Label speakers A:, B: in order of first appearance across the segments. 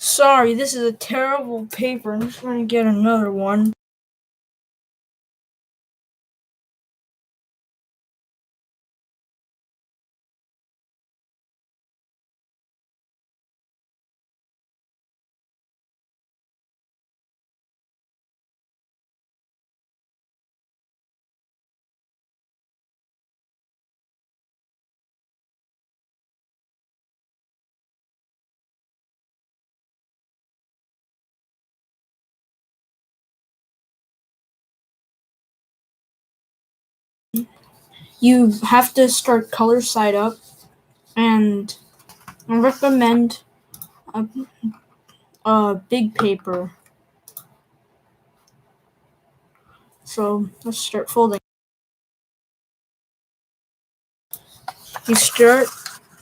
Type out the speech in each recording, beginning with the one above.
A: Sorry, this is a terrible paper. I'm just going to get another one. You have to start color side up, and I recommend a big paper. So let's start folding. You start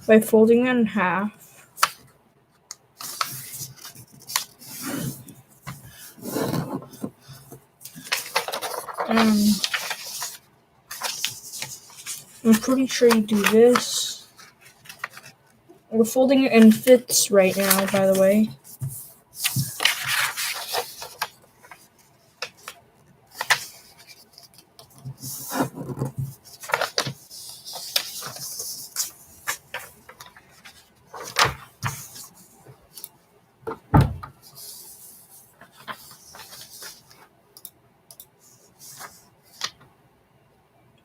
A: by folding it in half. And I'm pretty sure you do this. We're folding it in fifths right now, by the way.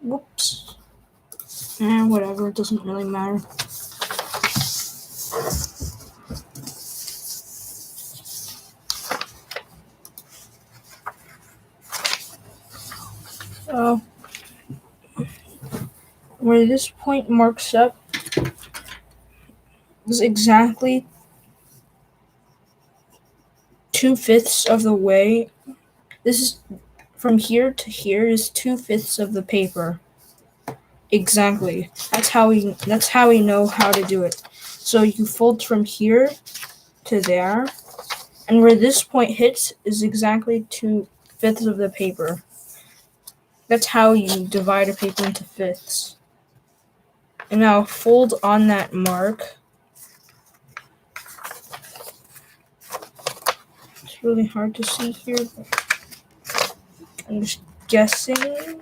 A: Whoops. Whatever, it doesn't really matter. Where this point marks up is exactly 2/5 of the way. This is from here to here is 2/5 of the paper. Exactly. That's how we know how to do it. So you fold from here to there, and where this point hits is exactly 2/5 of the paper. That's how you divide a paper into fifths. And now fold on that mark. It's really hard to see here, but I'm just guessing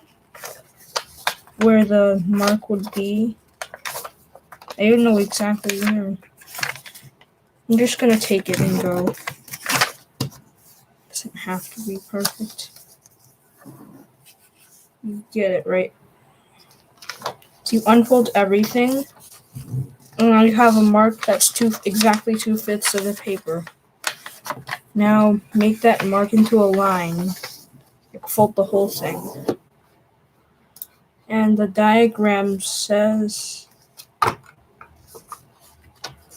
A: where the mark would be. I don't know exactly where. I'm just gonna take it and go. Doesn't have to be perfect. You get it right. So you unfold everything, and now you have a mark that's exactly 2/5 of the paper. Now make that mark into a line. Fold the whole thing. And the diagram says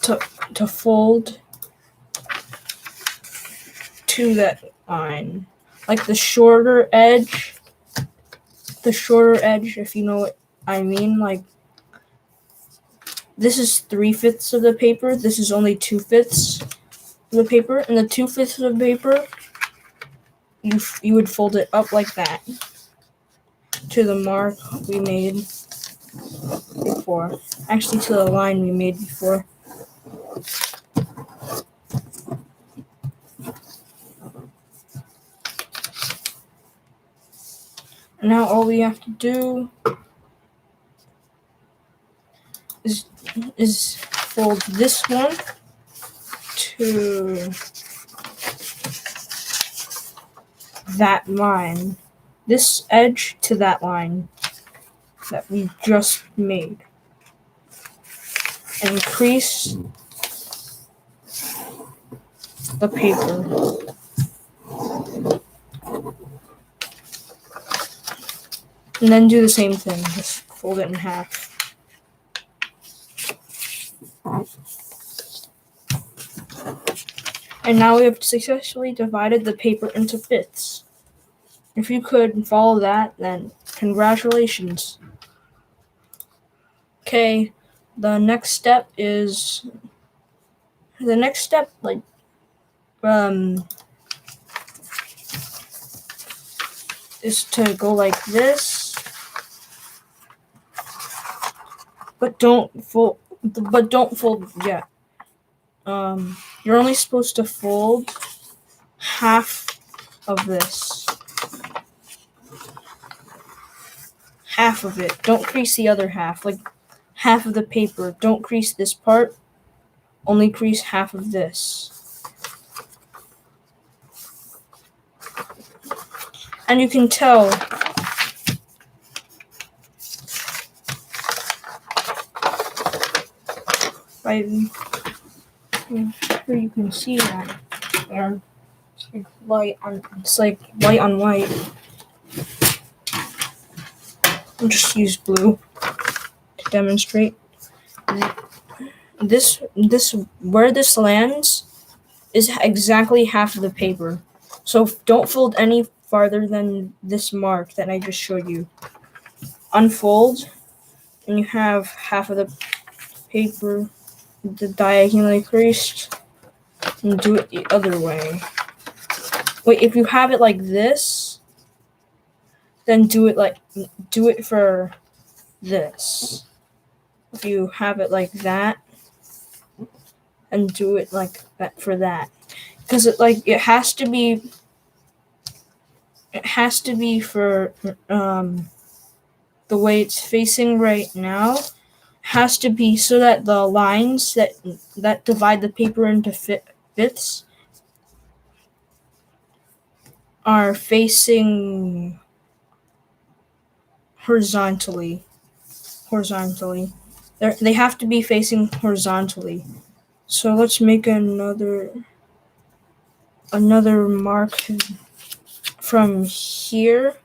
A: to fold to that line. Like the shorter edge, if you know what I mean, like this is 3/5 of the paper, this is only 2/5 of the paper, and the 2/5 of the paper, you would fold it up like that to the mark we made before. Actually, to the line we made before. And now all we have to do is fold this one to that line. This edge to that line that we just made. And crease the paper. And then do the same thing. Just fold it in half. And now we have successfully divided the paper into fifths. If you could follow that, then congratulations. Okay, the next step, like, is to go like this, but don't fold yet. you're only supposed to fold half of this. Half of it. Don't crease the other half. Like half of the paper. Don't crease this part. Only crease half of this. And you can tell by here you can see that there. It's like white on white. I'll just use blue to demonstrate. This where this lands is exactly half of the paper. So don't fold any farther than this mark that I just showed you. Unfold, and you have half of the paper diagonally creased, and do it the other way. Wait, if you have it like this, then do it for this. If you have it like that, and do it like that for that. Because it has to be for the way it's facing right now. Has to be so that the lines that divide the paper into fifths are facing horizontally. They have to be facing horizontally. So let's make another mark from here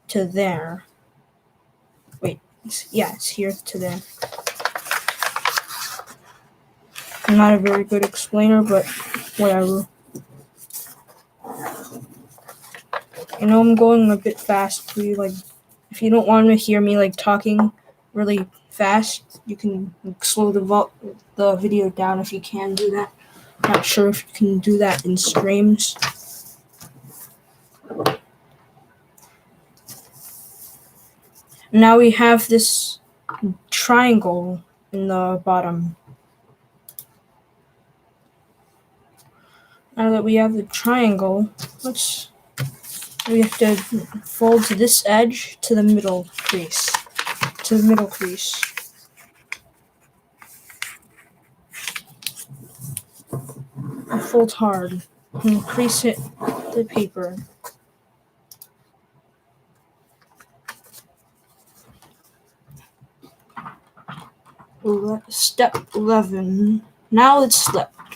A: to there. Wait, it's here to there. I'm not a very good explainer, but whatever. I know I'm going a bit fast for you. Like, if you don't want to hear me like talking really fast, you can slow the video down if you can do that. Not sure if you can do that in streams. Now we have this triangle in the bottom. Now that we have the triangle, we have to fold this edge to the middle crease. And fold hard and crease it the paper. Step 11. Now it's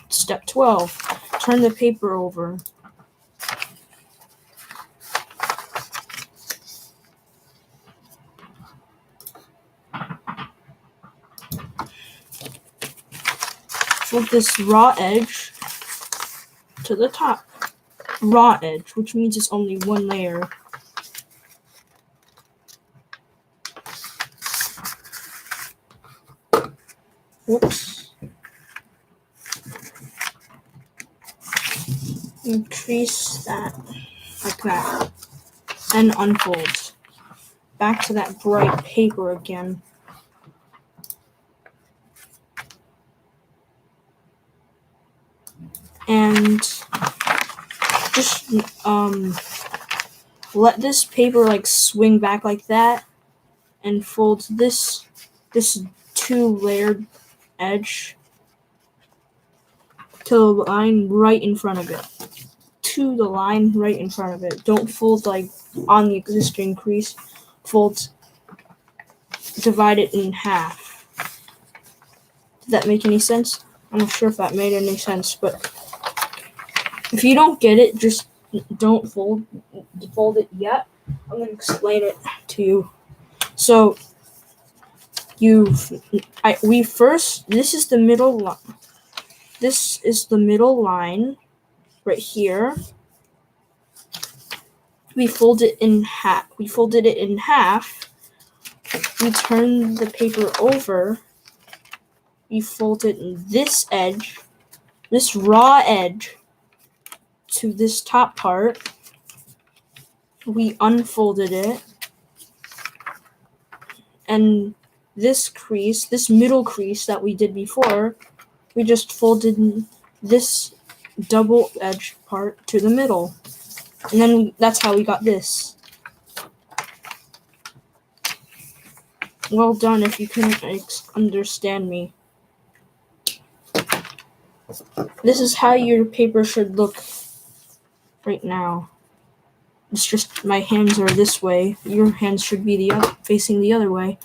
A: step 12. Turn the paper over. Fold this raw edge to the top. Raw edge, which means it's only one layer. Whoops. Increase that like that. And unfold. Back to that bright paper again. And just let this paper like swing back like that, and fold this two-layered edge to the line right in front of it. Don't fold like on the existing crease. Fold, divide it in half. Did that make any sense? I'm not sure if that made any sense, but if you don't get it, just don't fold it yet. I'm going to explain it to you. So this is the middle line. This is the middle line right here. We folded it in half. We turn the paper over. We folded this edge, this raw edge, to this top part. We unfolded it, and this middle crease that we did before, we just folded this double edged part to the middle. And then that's how we got this. Well done if you couldn't understand me. This is how your paper should look right now. It's just my hands are this way. Your hands should be facing the other way.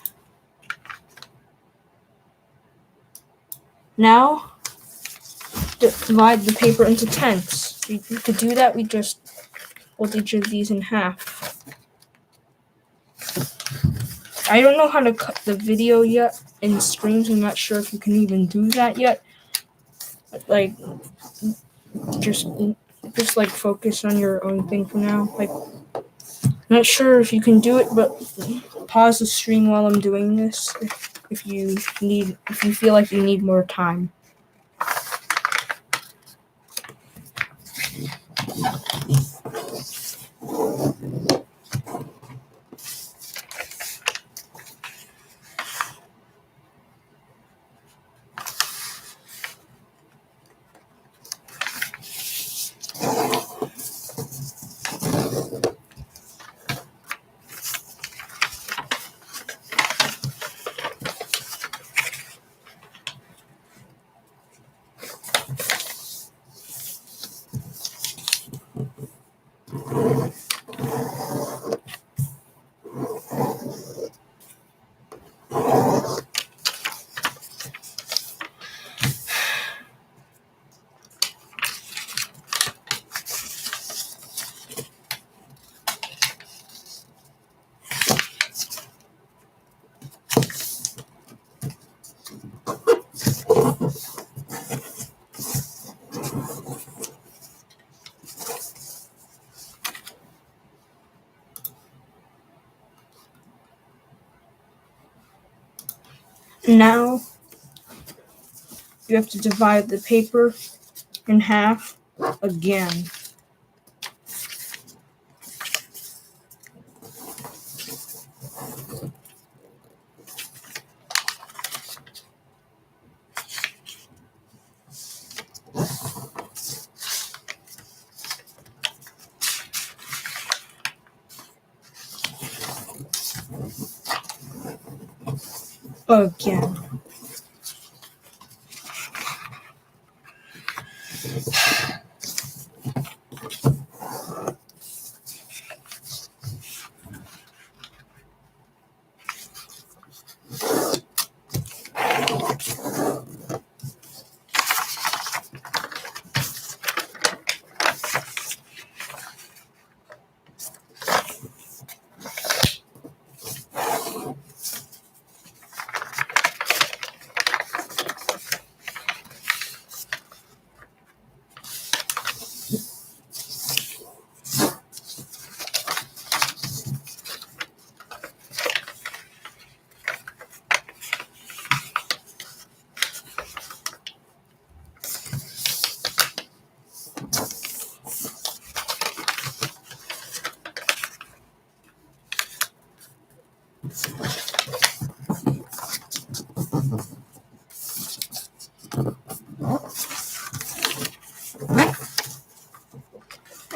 A: Now, divide the paper into tenths. To do that, we just fold each of these in half. I don't know how to cut the video yet in screens. I'm not sure if you can even do that yet. But, like, just like focus on your own thing for now. Like, not sure if you can do it, but pause the stream while I'm doing this if you feel like you need more time. Now, you have to divide the paper in half again. Again.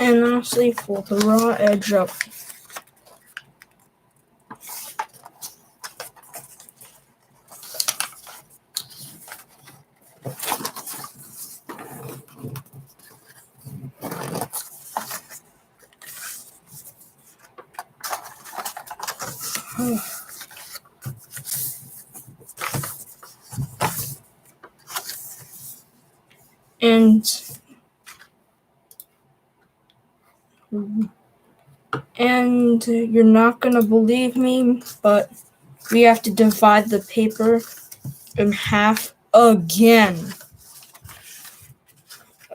A: And lastly, fold the raw edge up. And you're not gonna believe me, but we have to divide the paper in half again.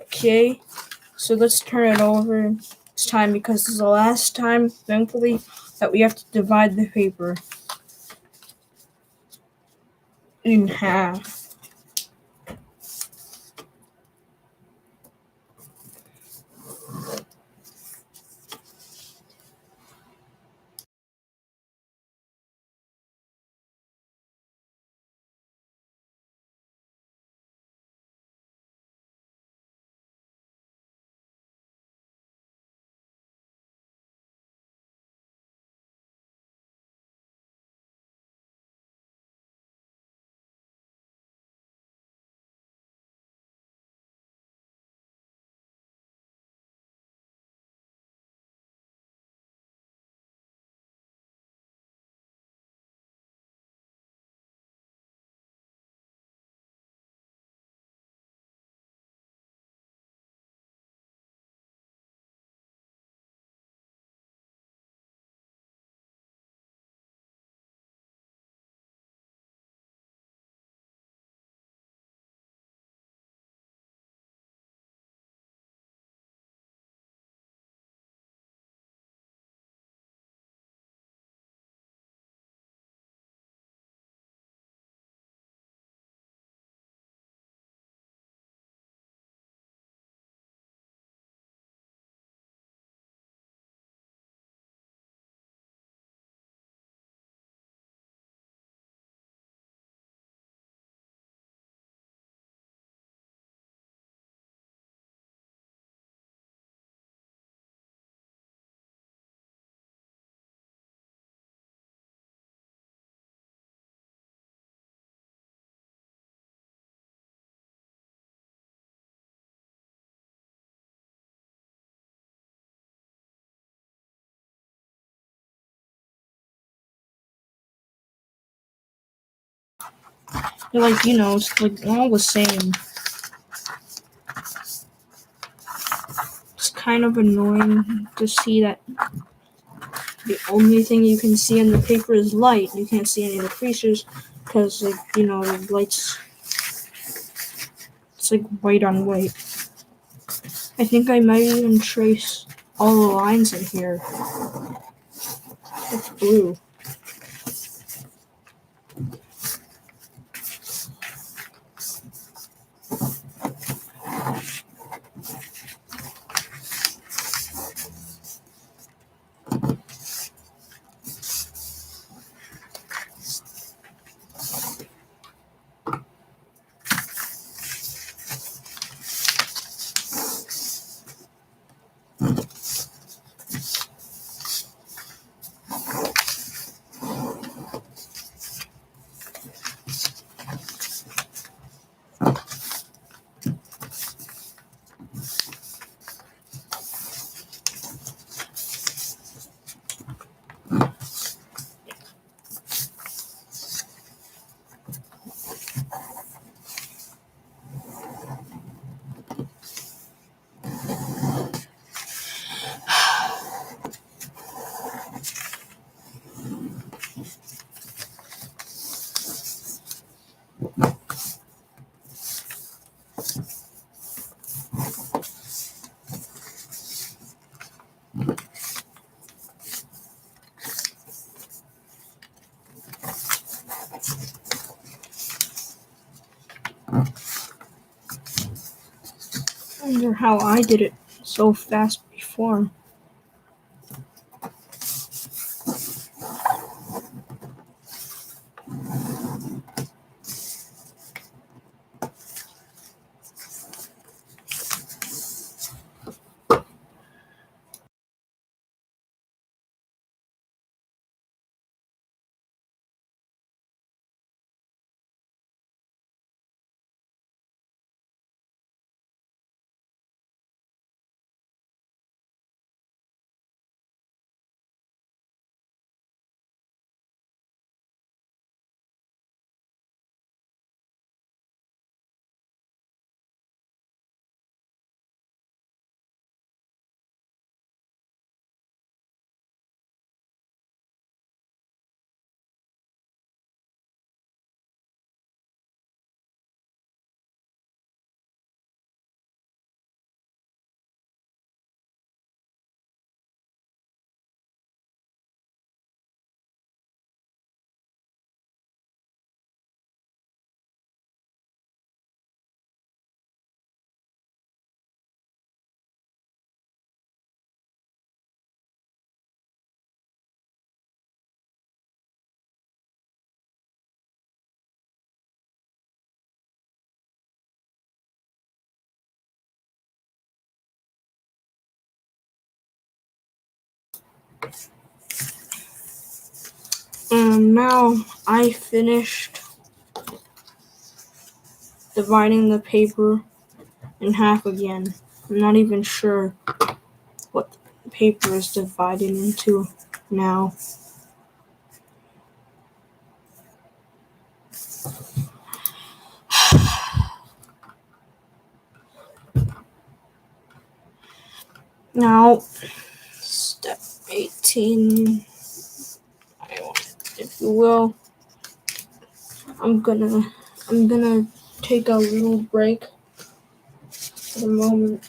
A: Okay, so let's turn it over this time because this is the last time, thankfully, that we have to divide the paper in half. Like, it's like all the same. It's kind of annoying to see that the only thing you can see in the paper is light. You can't see any of the creases because, like, the light's, it's like white on white. I think I might even trace all the lines in here with blue. I wonder how I did it so fast before. And now I finished dividing the paper in half again. I'm not even sure what the paper is divided into now. Now, step 18, if you will. I'm gonna take a little break for the moment.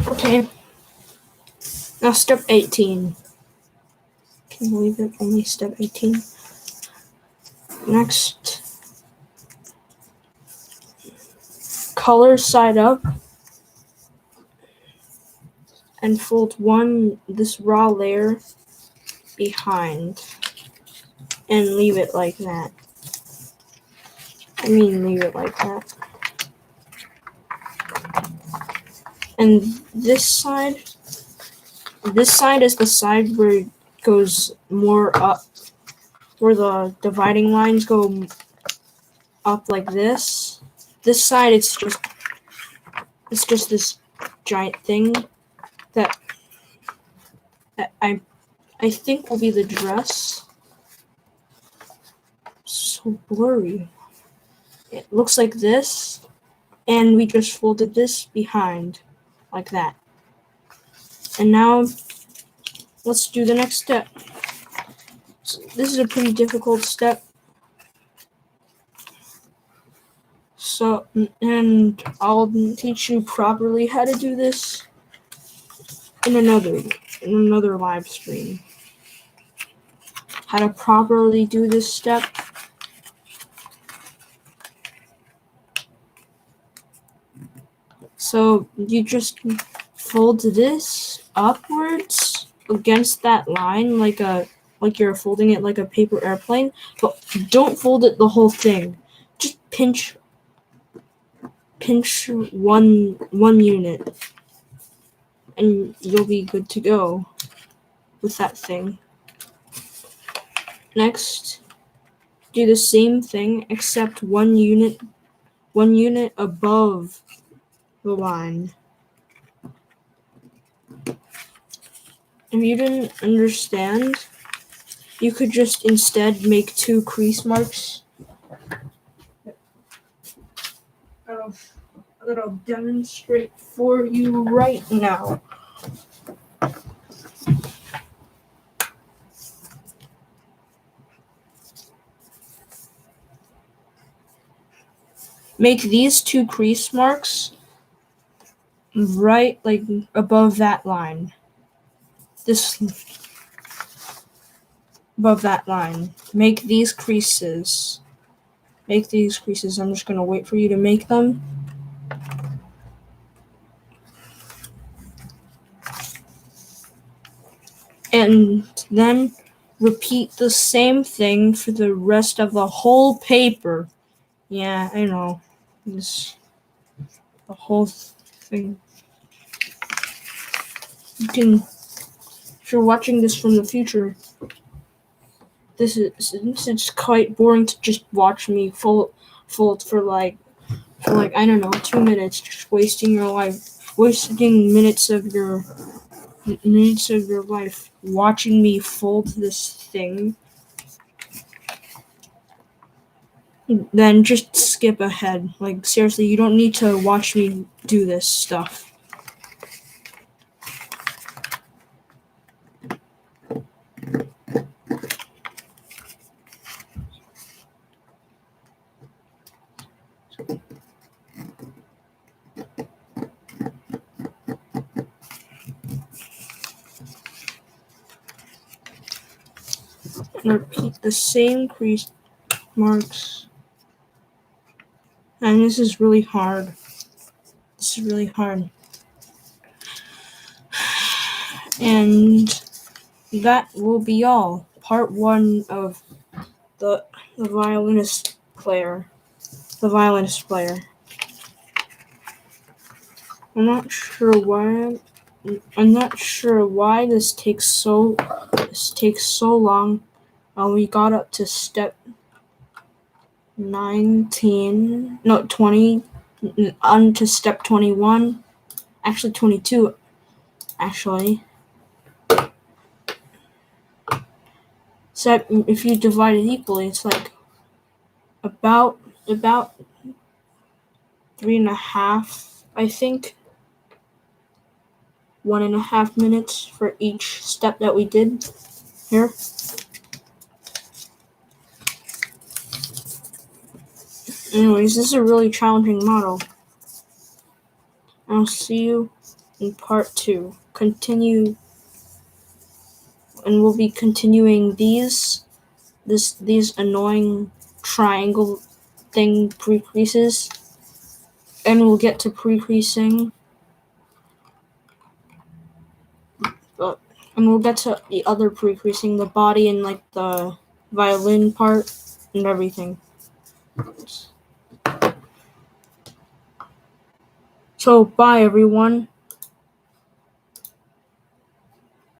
A: Okay. Now step 18. Can you believe it? Only step 18. Next, color side up and fold this raw layer behind and leave it like that. Leave it like that. And this side is the side where it goes more up, where the dividing lines go up like this. This side, it's just this giant thing that I think will be the dress. So blurry. It looks like this, and we just folded this behind, like that. And now, let's do the next step. So this is a pretty difficult step. So, and I'll teach you properly how to do this in another live stream. How to properly do this step. So you just fold this upwards against that line like you're folding it like a paper airplane, but don't fold it the whole thing. Just pinch one unit, and you'll be good to go with that thing. Next, do the same thing except one unit above the line. If you didn't understand, you could just instead make 2 crease marks. That I'll demonstrate for you right now. Make these 2 crease marks right like above that line. This above that line. Make these creases. I'm just going to wait for you to make them. And then repeat the same thing for the rest of the whole paper. Yeah, I know. The whole thing. If you're watching this from the future, this is quite boring to just watch me fold for like I don't know 2 minutes, just wasting minutes of your life watching me fold this thing. Then just skip ahead. Like seriously, you don't need to watch me do this stuff. And repeat the same crease marks. And this is really hard. And that will be all. Part 1 of the violinist player. I'm not sure why this takes so long. We got up to step 20, on to step 21. Actually 22. So if you divide it equally, it's like about 3.5, I think. 1.5 minutes for each step that we did here. Anyways, this is a really challenging model. I'll see you in part 2. And we'll be continuing these annoying triangle thing pre-creases, and we'll get to pre-creasing, and we'll get to the other pre-creasing, the body and like the violin part and everything. So bye everyone.